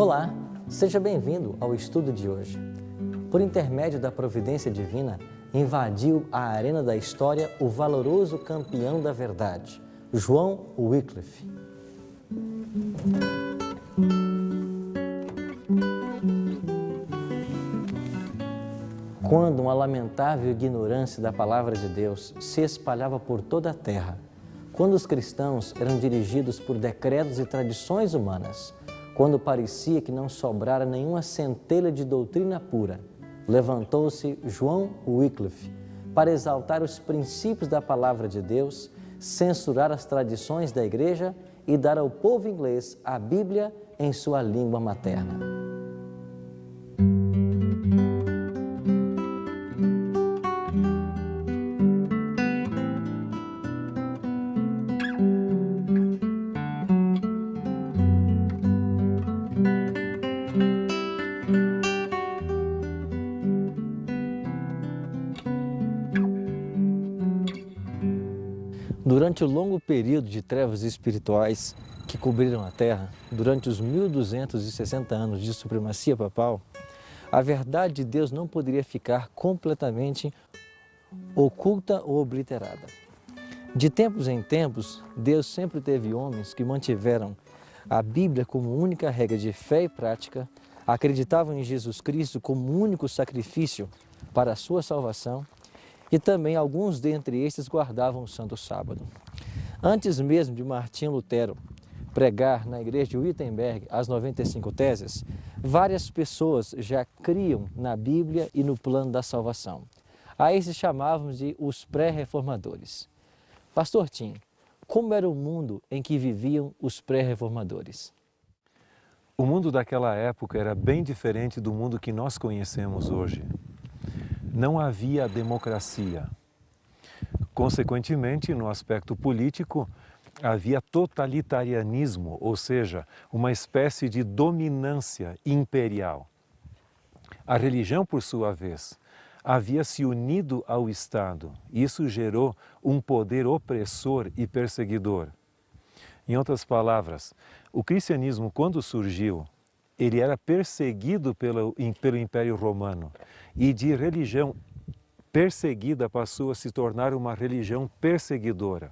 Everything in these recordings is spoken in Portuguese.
Olá, seja bem-vindo ao estudo de hoje. Por intermédio da providência divina, invadiu a arena da história o valoroso campeão da verdade, João Wycliffe. Quando uma lamentável ignorância da palavra de Deus se espalhava por toda a terra, quando os cristãos eram dirigidos por decretos e tradições humanas, quando parecia que não sobrara nenhuma centelha de doutrina pura, levantou-se João Wycliffe para exaltar os princípios da palavra de Deus, censurar as tradições da igreja e dar ao povo inglês a Bíblia em sua língua materna. Durante o longo período de trevas espirituais que cobriram a Terra, durante os 1260 anos de supremacia papal, a verdade de Deus não poderia ficar completamente oculta ou obliterada. De tempos em tempos, Deus sempre teve homens que mantiveram a Bíblia como única regra de fé e prática, acreditavam em Jesus Cristo como único sacrifício para a sua salvação, e também alguns dentre estes guardavam o Santo Sábado. Antes mesmo de Martinho Lutero pregar na igreja de Wittenberg as 95 teses, várias pessoas já criam na Bíblia e no plano da salvação. A esses chamávamos de os pré-reformadores. Pastor Tim, como era o mundo em que viviam os pré-reformadores? O mundo daquela época era bem diferente do mundo que nós conhecemos hoje. Não havia democracia. Consequentemente, no aspecto político, havia totalitarianismo, ou seja, uma espécie de dominância imperial. A religião, por sua vez, havia se unido ao Estado. Isso gerou um poder opressor e perseguidor. Em outras palavras, o cristianismo, quando surgiu, ele era perseguido pelo Império Romano e de religião perseguida passou a se tornar uma religião perseguidora.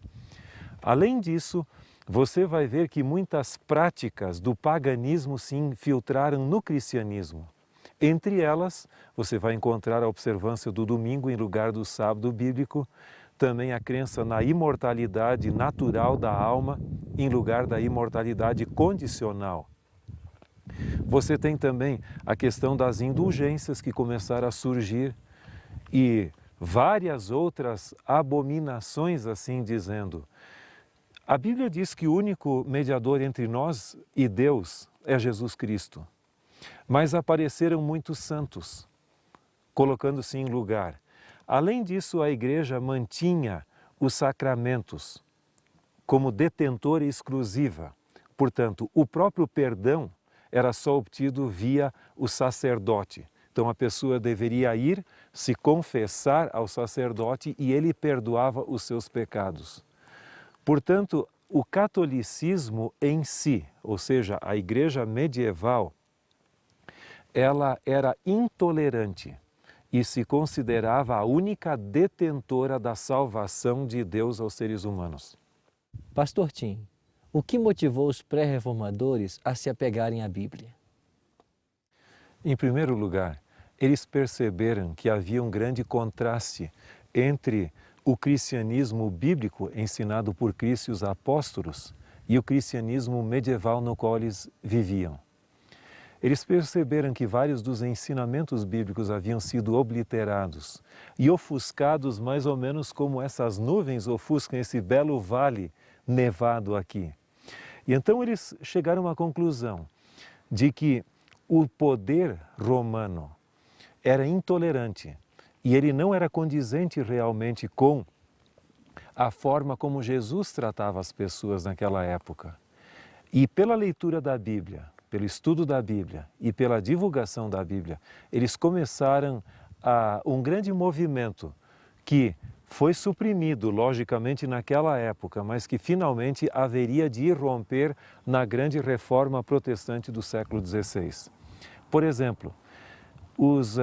Além disso, você vai ver que muitas práticas do paganismo se infiltraram no cristianismo. Entre elas, você vai encontrar a observância do domingo em lugar do sábado bíblico, também a crença na imortalidade natural da alma em lugar da imortalidade condicional. Você tem também a questão das indulgências que começaram a surgir e várias outras abominações, assim dizendo. A Bíblia diz que o único mediador entre nós e Deus é Jesus Cristo. Mas apareceram muitos santos, colocando-se em lugar. Além disso, a igreja mantinha os sacramentos como detentora exclusiva. Portanto, o próprio perdão era só obtido via o sacerdote. Então a pessoa deveria ir se confessar ao sacerdote e ele perdoava os seus pecados. Portanto, o catolicismo em si, ou seja, a igreja medieval, ela era intolerante e se considerava a única detentora da salvação de Deus aos seres humanos. Pastor Tim, o que motivou os pré-reformadores a se apegarem à Bíblia? Em primeiro lugar, eles perceberam que havia um grande contraste entre o cristianismo bíblico ensinado por Cristo e os apóstolos e o cristianismo medieval no qual eles viviam. Eles perceberam que vários dos ensinamentos bíblicos haviam sido obliterados e ofuscados mais ou menos como essas nuvens ofuscam esse belo vale nevado aqui. E então eles chegaram à conclusão de que o poder romano era intolerante e ele não era condizente realmente com a forma como Jesus tratava as pessoas naquela época. E pela leitura da Bíblia, pelo estudo da Bíblia e pela divulgação da Bíblia, eles começaram um grande movimento que foi suprimido, logicamente, naquela época, mas que finalmente haveria de irromper na grande reforma protestante do século XVI. Por exemplo, os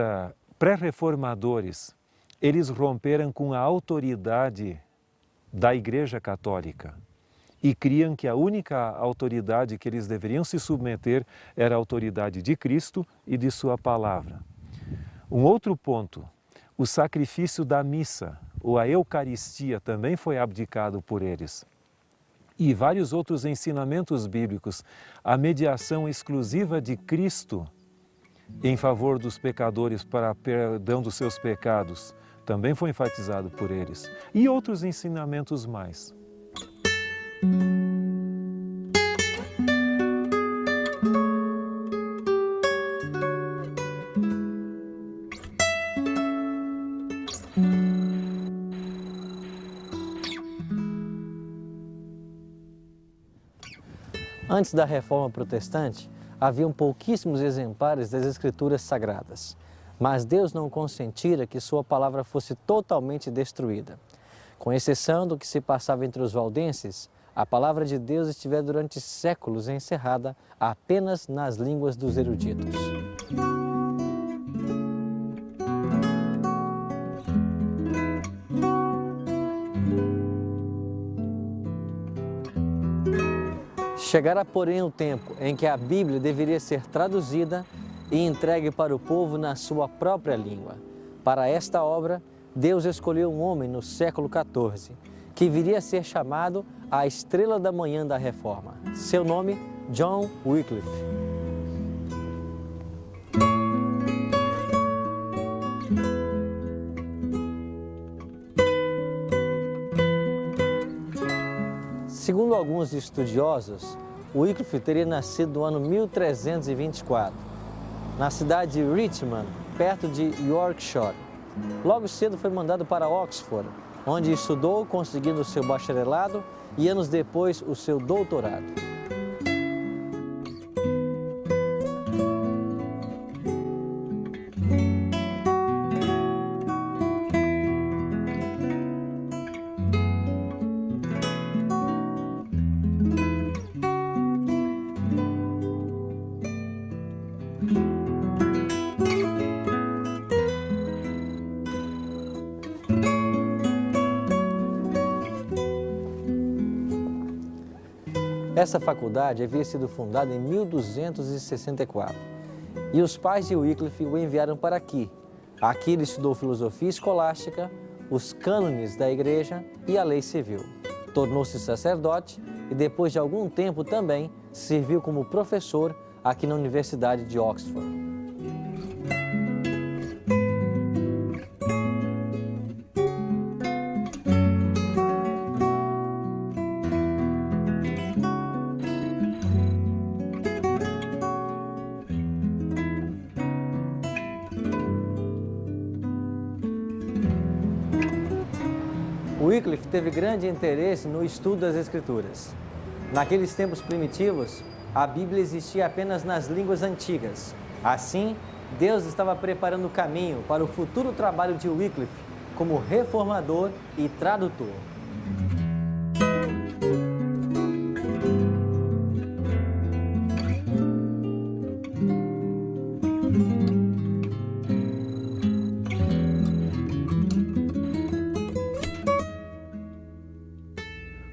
pré-reformadores, eles romperam com a autoridade da Igreja Católica e criam que a única autoridade que eles deveriam se submeter era a autoridade de Cristo e de sua palavra. Um outro ponto, o sacrifício da missa, ou a Eucaristia, também foi abdicado por eles. E vários outros ensinamentos bíblicos, a mediação exclusiva de Cristo em favor dos pecadores para perdão dos seus pecados, também foi enfatizado por eles. E outros ensinamentos mais. Antes da Reforma Protestante, haviam pouquíssimos exemplares das Escrituras Sagradas, mas Deus não consentira que sua palavra fosse totalmente destruída. Com exceção do que se passava entre os valdenses, a palavra de Deus estivera durante séculos encerrada apenas nas línguas dos eruditos. Chegara, porém, o tempo em que a Bíblia deveria ser traduzida e entregue para o povo na sua própria língua. Para esta obra, Deus escolheu um homem no século XIV, que viria a ser chamado a Estrela da Manhã da Reforma. Seu nome, John Wycliffe. Segundo alguns estudiosos, Wycliffe teria nascido no ano 1324, na cidade de Richmond, perto de Yorkshire. Logo cedo foi mandado para Oxford, onde estudou, conseguindo o seu bacharelado e anos depois o seu doutorado. Essa faculdade havia sido fundada em 1264 e os pais de Wycliffe o enviaram para aqui. Aqui ele estudou filosofia escolástica, os cânones da igreja e a lei civil. Tornou-se sacerdote e depois de algum tempo também serviu como professor aqui na Universidade de Oxford. Wycliffe teve grande interesse no estudo das Escrituras. Naqueles tempos primitivos, a Bíblia existia apenas nas línguas antigas. Assim, Deus estava preparando o caminho para o futuro trabalho de Wycliffe como reformador e tradutor.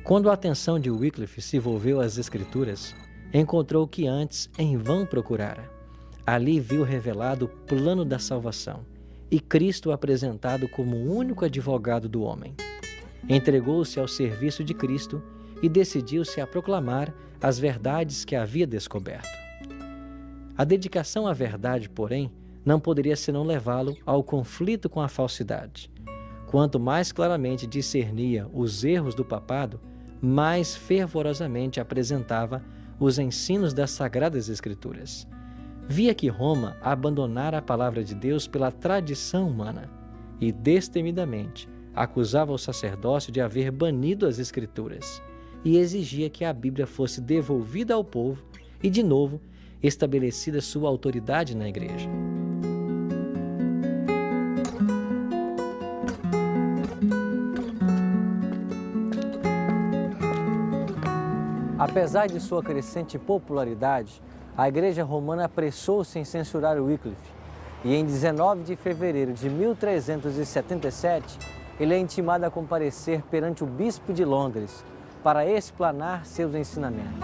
Quando a atenção de Wycliffe se volveu às Escrituras, encontrou o que antes em vão procurara. Ali viu revelado o plano da salvação e Cristo apresentado como o único advogado do homem. Entregou-se ao serviço de Cristo e decidiu-se a proclamar as verdades que havia descoberto. A dedicação à verdade, porém, não poderia senão levá-lo ao conflito com a falsidade. Quanto mais claramente discernia os erros do papado, mais fervorosamente apresentava os ensinos das Sagradas Escrituras. Via que Roma abandonara a palavra de Deus pela tradição humana e, destemidamente, acusava o sacerdócio de haver banido as Escrituras e exigia que a Bíblia fosse devolvida ao povo e, de novo, estabelecida sua autoridade na Igreja. Apesar de sua crescente popularidade, a Igreja Romana apressou-se em censurar Wycliffe e em 19 de fevereiro de 1377, ele é intimado a comparecer perante o bispo de Londres para explanar seus ensinamentos.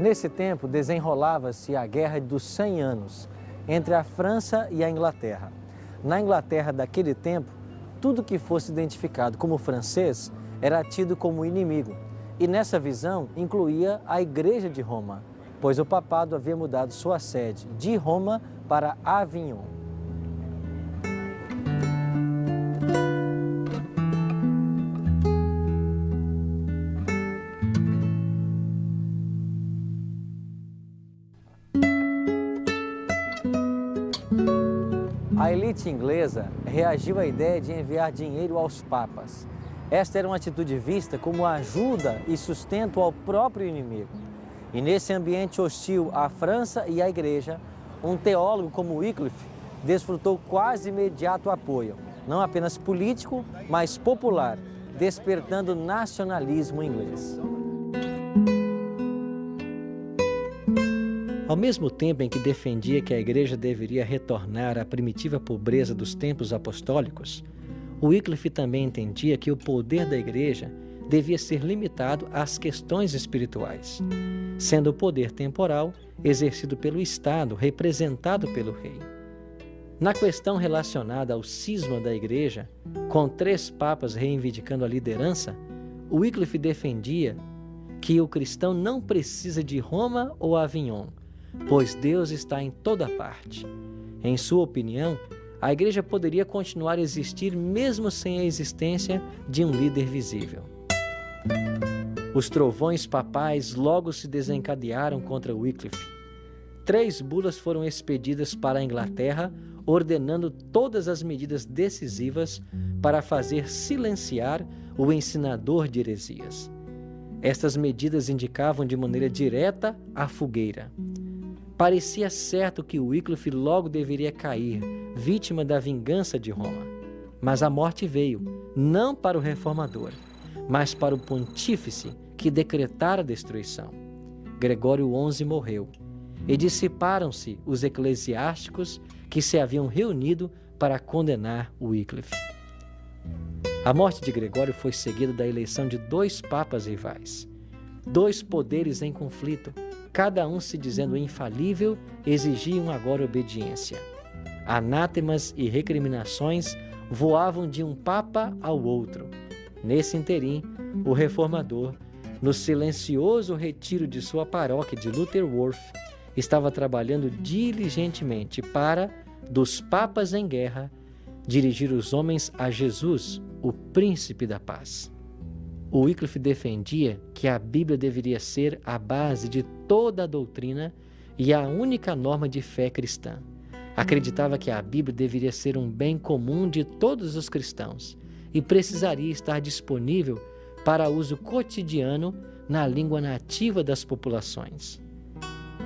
Nesse tempo, desenrolava-se a Guerra dos 100 Anos entre a França e a Inglaterra. Na Inglaterra daquele tempo, tudo que fosse identificado como francês era tido como inimigo. E nessa visão incluía a Igreja de Roma, pois o papado havia mudado sua sede de Roma para Avignon. A elite inglesa reagiu à ideia de enviar dinheiro aos papas. Esta era uma atitude vista como ajuda e sustento ao próprio inimigo. E nesse ambiente hostil à França e à Igreja, um teólogo como Wycliffe desfrutou quase imediato apoio, não apenas político, mas popular, despertando o nacionalismo inglês. Ao mesmo tempo em que defendia que a Igreja deveria retornar à primitiva pobreza dos tempos apostólicos, Wycliffe também entendia que o poder da Igreja devia ser limitado às questões espirituais, sendo o poder temporal exercido pelo Estado, representado pelo rei. Na questão relacionada ao cisma da Igreja, com 3 papas reivindicando a liderança, Wycliffe defendia que o cristão não precisa de Roma ou Avignon, pois Deus está em toda parte. Em sua opinião, a Igreja poderia continuar a existir mesmo sem a existência de um líder visível. Os trovões papais logo se desencadearam contra Wycliffe. 3 bulas foram expedidas para a Inglaterra, ordenando todas as medidas decisivas para fazer silenciar o ensinador de heresias. Estas medidas indicavam de maneira direta a fogueira. Parecia certo que Wycliffe logo deveria cair, vítima da vingança de Roma. Mas a morte veio, não para o reformador, mas para o pontífice que decretara a destruição. Gregório XI morreu, e dissiparam-se os eclesiásticos que se haviam reunido para condenar Wycliffe. A morte de Gregório foi seguida da eleição de 2 papas rivais. 2 poderes em conflito, cada um se dizendo infalível, exigiam agora obediência. Anátemas e recriminações voavam de um papa ao outro. Nesse interim, o reformador, no silencioso retiro de sua paróquia de Lutterworth, estava trabalhando diligentemente para, dos papas em guerra, dirigir os homens a Jesus, o príncipe da paz. O Wycliffe defendia que a Bíblia deveria ser a base de toda a doutrina e a única norma de fé cristã. Acreditava que a Bíblia deveria ser um bem comum de todos os cristãos e precisaria estar disponível para uso cotidiano na língua nativa das populações.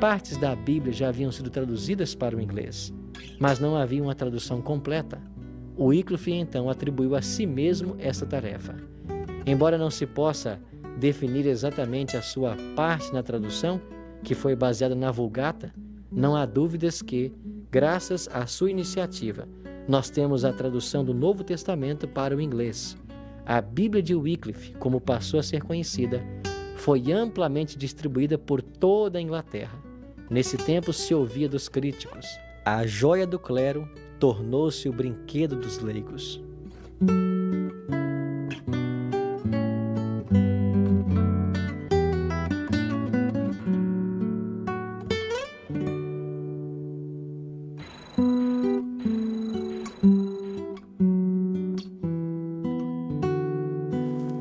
Partes da Bíblia já haviam sido traduzidas para o inglês, mas não havia uma tradução completa. O Wycliffe então atribuiu a si mesmo essa tarefa. Embora não se possa definir exatamente a sua parte na tradução, que foi baseada na Vulgata, não há dúvidas que, graças à sua iniciativa, nós temos a tradução do Novo Testamento para o inglês. A Bíblia de Wycliffe, como passou a ser conhecida, foi amplamente distribuída por toda a Inglaterra. Nesse tempo se ouvia dos críticos: a joia do clero tornou-se o brinquedo dos leigos.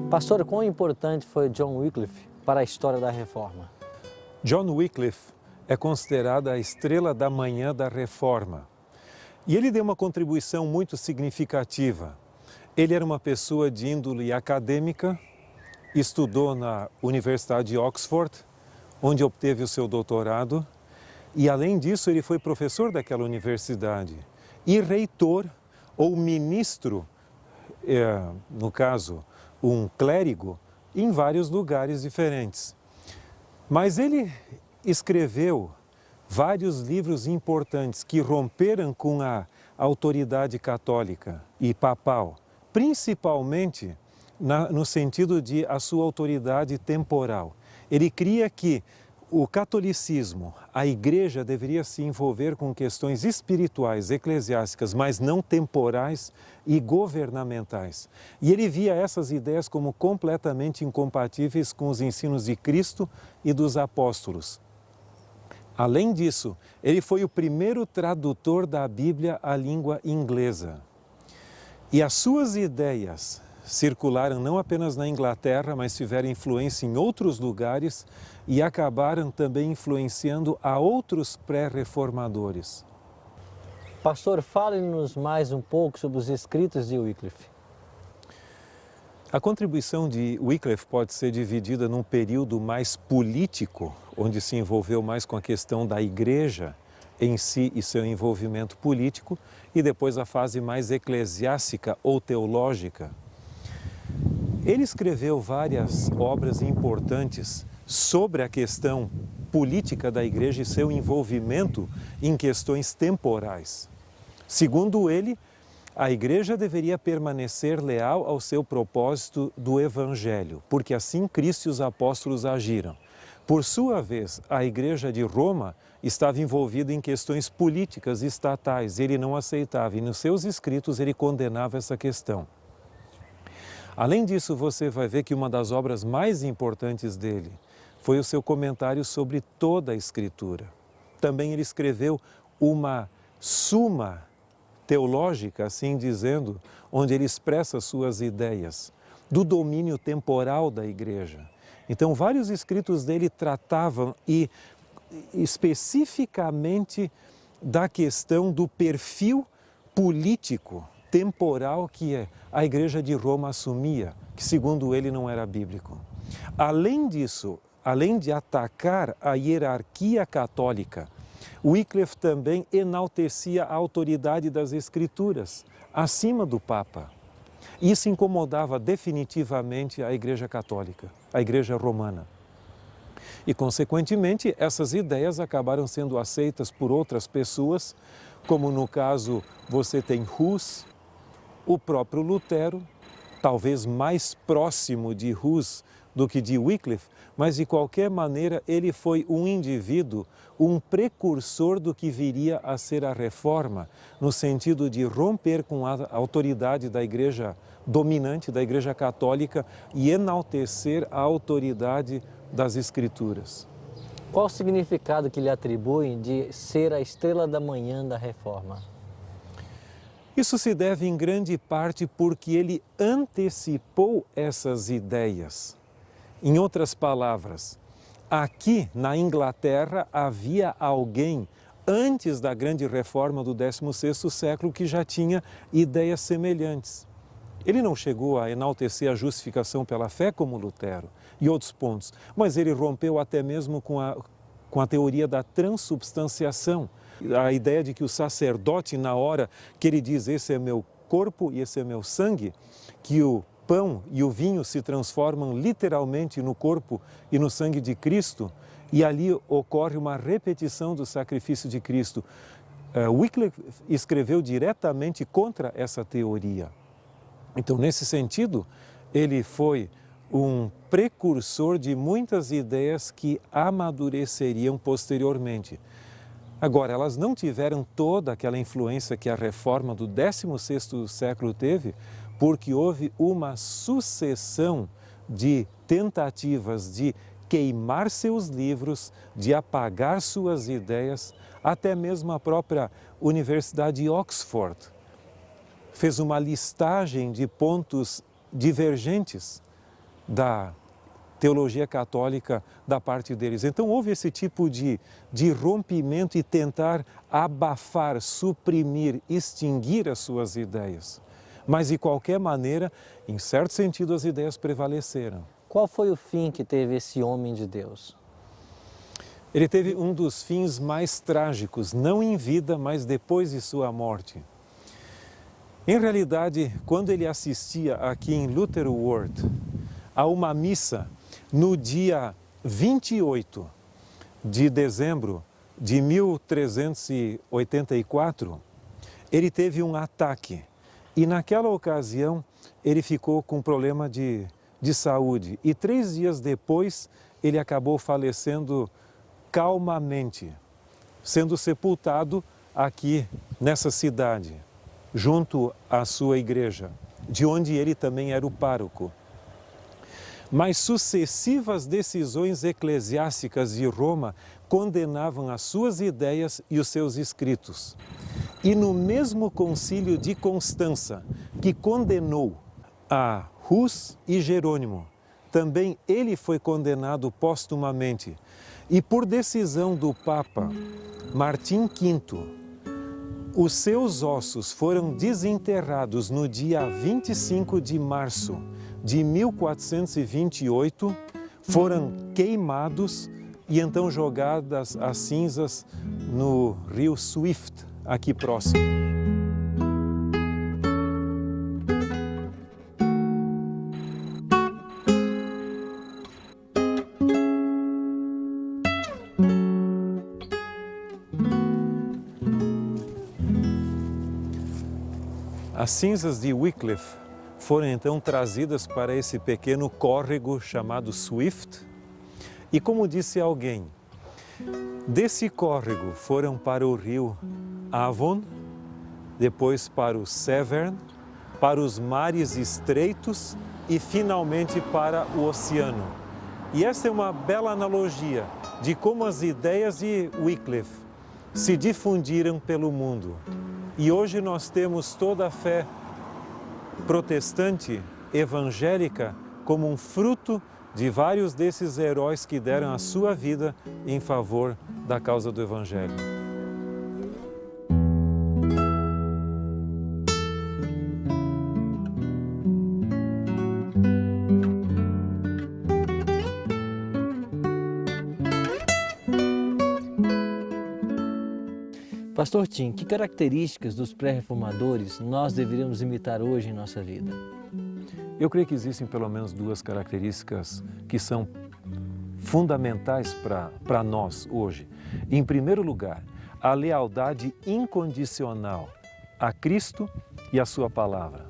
Pastor, quão importante foi John Wycliffe para a história da Reforma? John Wycliffe é considerado a estrela da manhã da Reforma. E ele deu uma contribuição muito significativa. Ele era uma pessoa de índole acadêmica, estudou na Universidade de Oxford, onde obteve o seu doutorado, e além disso ele foi professor daquela universidade e reitor ou ministro, no caso, um clérigo, em vários lugares diferentes. Mas ele escreveu vários livros importantes que romperam com a autoridade católica e papal, principalmente no sentido de a sua autoridade temporal. Ele cria que o catolicismo, a igreja deveria se envolver com questões espirituais, eclesiásticas, mas não temporais e governamentais. E ele via essas ideias como completamente incompatíveis com os ensinos de Cristo e dos apóstolos. Além disso, ele foi o primeiro tradutor da Bíblia à língua inglesa. E as suas ideias circularam não apenas na Inglaterra, mas tiveram influência em outros lugares e acabaram também influenciando a outros pré-reformadores. Pastor, fale-nos mais um pouco sobre os escritos de Wycliffe. A contribuição de Wycliffe pode ser dividida num período mais político, onde se envolveu mais com a questão da igreja em si e seu envolvimento político, e depois a fase mais eclesiástica ou teológica. Ele escreveu várias obras importantes sobre a questão política da igreja e seu envolvimento em questões temporais. Segundo ele, a igreja deveria permanecer leal ao seu propósito do Evangelho, porque assim Cristo e os apóstolos agiram. Por sua vez, a igreja de Roma estava envolvida em questões políticas estatais, ele não aceitava, e nos seus escritos ele condenava essa questão. Além disso, você vai ver que uma das obras mais importantes dele foi o seu comentário sobre toda a Escritura. Também ele escreveu uma suma teológica, assim dizendo, onde ele expressa suas ideias do domínio temporal da igreja. Então, vários escritos dele tratavam especificamente da questão do perfil político temporal que a igreja de Roma assumia, que segundo ele não era bíblico. Além disso, além de atacar a hierarquia católica, Wycliffe também enaltecia a autoridade das Escrituras acima do Papa. Isso incomodava definitivamente a Igreja Católica, a Igreja Romana. E, consequentemente, essas ideias acabaram sendo aceitas por outras pessoas, como no caso você tem Hus, o próprio Lutero, talvez mais próximo de Hus do que de Wycliffe, mas de qualquer maneira ele foi um indivíduo, um precursor do que viria a ser a reforma, no sentido de romper com a autoridade da igreja dominante, da igreja católica, e enaltecer a autoridade das Escrituras. Qual o significado que lhe atribuem de ser a estrela da manhã da reforma? Isso se deve em grande parte porque ele antecipou essas ideias. Em outras palavras, aqui na Inglaterra havia alguém antes da grande reforma do 16º século que já tinha ideias semelhantes. Ele não chegou a enaltecer a justificação pela fé como Lutero e outros pontos, mas ele rompeu até mesmo com a teoria da transubstanciação, a ideia de que o sacerdote, na hora que ele diz esse é meu corpo e esse é meu sangue, que o pão e o vinho se transformam literalmente no corpo e no sangue de Cristo, e ali ocorre uma repetição do sacrifício de Cristo. Wycliffe escreveu diretamente contra essa teoria. Então, nesse sentido, ele foi um precursor de muitas ideias que amadureceriam posteriormente. Agora, elas não tiveram toda aquela influência que a reforma do 16º século teve, porque houve uma sucessão de tentativas de queimar seus livros, de apagar suas ideias, até mesmo a própria Universidade de Oxford fez uma listagem de pontos divergentes da teologia católica da parte deles. Então houve esse tipo de rompimento e tentar abafar, suprimir, extinguir as suas ideias. Mas, de qualquer maneira, em certo sentido, as ideias prevaleceram. Qual foi o fim que teve esse homem de Deus? Ele teve um dos fins mais trágicos, não em vida, mas depois de sua morte. Em realidade, quando ele assistia aqui em Luther Ward a uma missa no dia 28 de dezembro de 1384, ele teve um ataque e naquela ocasião ele ficou com problema de saúde e 3 dias depois ele acabou falecendo calmamente, sendo sepultado aqui nessa cidade, junto à sua igreja, de onde ele também era o pároco. Mas sucessivas decisões eclesiásticas de Roma condenavam as suas ideias e os seus escritos. E no mesmo concílio de Constança, que condenou a Hus e Jerônimo, também ele foi condenado póstumamente. E por decisão do Papa Martim V, os seus ossos foram desenterrados no dia 25 de março de 1428, foram queimados e então jogadas as cinzas no rio Swift, aqui próximo. As cinzas de Wycliffe foram então trazidas para esse pequeno córrego chamado Swift e, como disse alguém, desse córrego foram para o rio Avon, depois para o Severn, para os mares estreitos e finalmente para o oceano. E essa é uma bela analogia de como as ideias de Wycliffe se difundiram pelo mundo. E hoje nós temos toda a fé protestante, evangélica, como um fruto de vários desses heróis que deram a sua vida em favor da causa do Evangelho. Pastor Tim, que características dos pré-reformadores nós deveríamos imitar hoje em nossa vida? Eu creio que existem pelo menos 2 características que são fundamentais para nós hoje. Em primeiro lugar, a lealdade incondicional a Cristo e a sua palavra.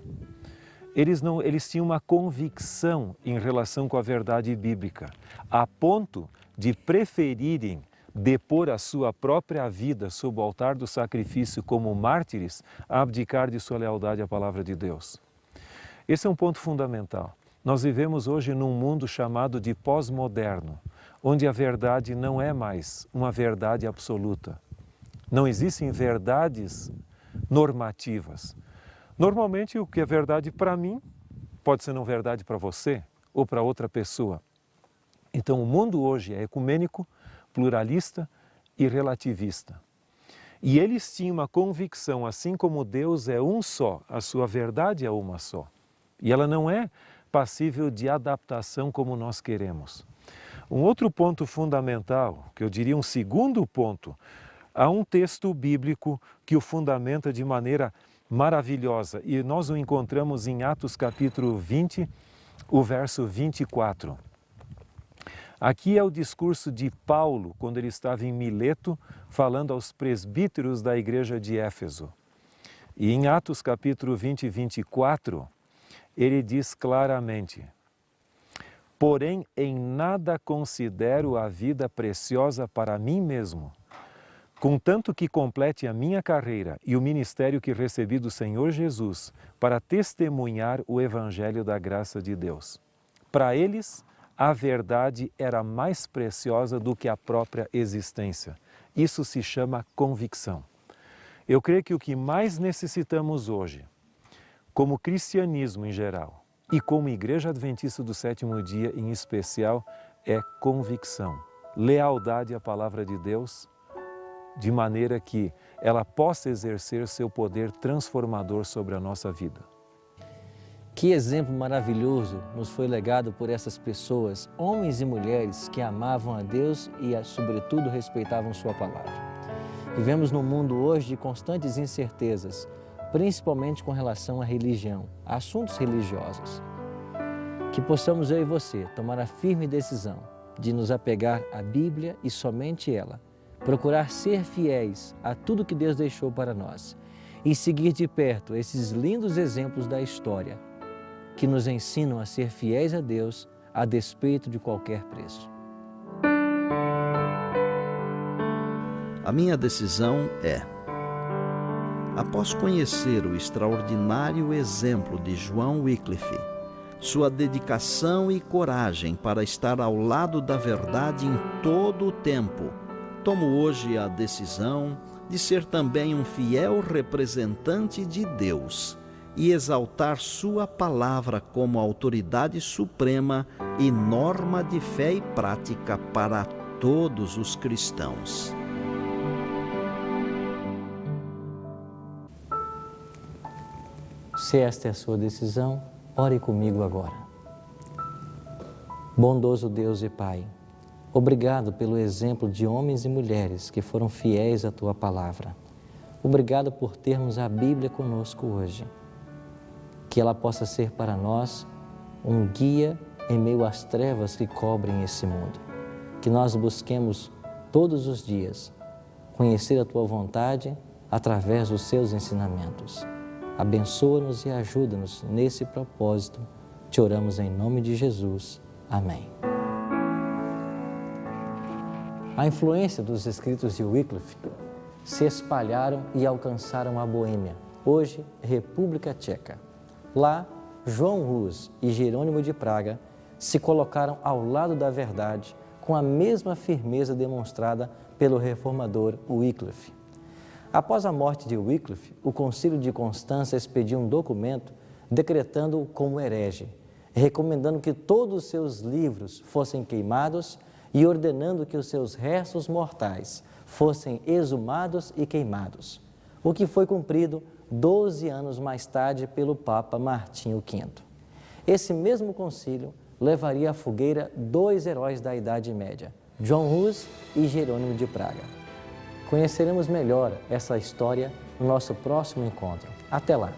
Eles tinham uma convicção em relação com a verdade bíblica, a ponto de preferirem depor a sua própria vida sob o altar do sacrifício como mártires, a abdicar de sua lealdade à palavra de Deus. Esse é um ponto fundamental. Nós vivemos hoje num mundo chamado de pós-moderno, onde a verdade não é mais uma verdade absoluta. Não existem verdades normativas. Normalmente, o que é verdade para mim pode ser não verdade para você ou para outra pessoa. Então, o mundo hoje é ecumênico, pluralista e relativista. E eles tinham uma convicção, assim como Deus é um só, a sua verdade é uma só. E ela não é passível de adaptação como nós queremos. Um outro ponto fundamental, que eu diria um segundo ponto, há um texto bíblico que o fundamenta de maneira maravilhosa e nós o encontramos em Atos capítulo 20, o verso 24. Aqui é o discurso de Paulo, quando ele estava em Mileto, falando aos presbíteros da igreja de Éfeso. E em Atos capítulo 20 e 24, ele diz claramente: porém, em nada considero a vida preciosa para mim mesmo, contanto que complete a minha carreira e o ministério que recebi do Senhor Jesus para testemunhar o evangelho da graça de Deus. Para eles, a verdade era mais preciosa do que a própria existência. Isso se chama convicção. Eu creio que o que mais necessitamos hoje, como cristianismo em geral e como Igreja Adventista do Sétimo Dia em especial, é convicção, lealdade à palavra de Deus, de maneira que ela possa exercer seu poder transformador sobre a nossa vida. Que exemplo maravilhoso nos foi legado por essas pessoas, homens e mulheres que amavam a Deus e, sobretudo, respeitavam Sua palavra. Vivemos num mundo hoje de constantes incertezas, principalmente com relação à religião, a assuntos religiosos. Que possamos, eu e você, tomar a firme decisão de nos apegar à Bíblia e somente ela, procurar ser fiéis a tudo que Deus deixou para nós e seguir de perto esses lindos exemplos da história que nos ensinam a ser fiéis a Deus a despeito de qualquer preço. A minha decisão é: após conhecer o extraordinário exemplo de John Wycliffe, sua dedicação e coragem para estar ao lado da verdade em todo o tempo, tomo hoje a decisão de ser também um fiel representante de Deus e exaltar Sua palavra como autoridade suprema e norma de fé e prática para todos os cristãos. Se esta é a sua decisão, ore comigo agora. Bondoso Deus e Pai, obrigado pelo exemplo de homens e mulheres que foram fiéis à Tua palavra. Obrigado por termos a Bíblia conosco hoje. Que ela possa ser para nós um guia em meio às trevas que cobrem esse mundo. Que nós busquemos todos os dias conhecer a Tua vontade através dos Seus ensinamentos. Abençoa-nos e ajuda-nos nesse propósito. Te oramos em nome de Jesus. Amém. A influência dos escritos de Wycliffe se espalharam e alcançaram a Boêmia, hoje República Tcheca. Lá, João Hus e Jerônimo de Praga se colocaram ao lado da verdade com a mesma firmeza demonstrada pelo reformador Wycliffe. Após a morte de Wycliffe, o Concílio de Constança expediu um documento decretando-o como herege, recomendando que todos os seus livros fossem queimados e ordenando que os seus restos mortais fossem exumados e queimados, o que foi cumprido 12 anos mais tarde pelo Papa Martinho V. Esse mesmo concílio levaria à fogueira dois heróis da Idade Média, John Hus e Jerônimo de Praga. Conheceremos melhor essa história no nosso próximo encontro. Até lá!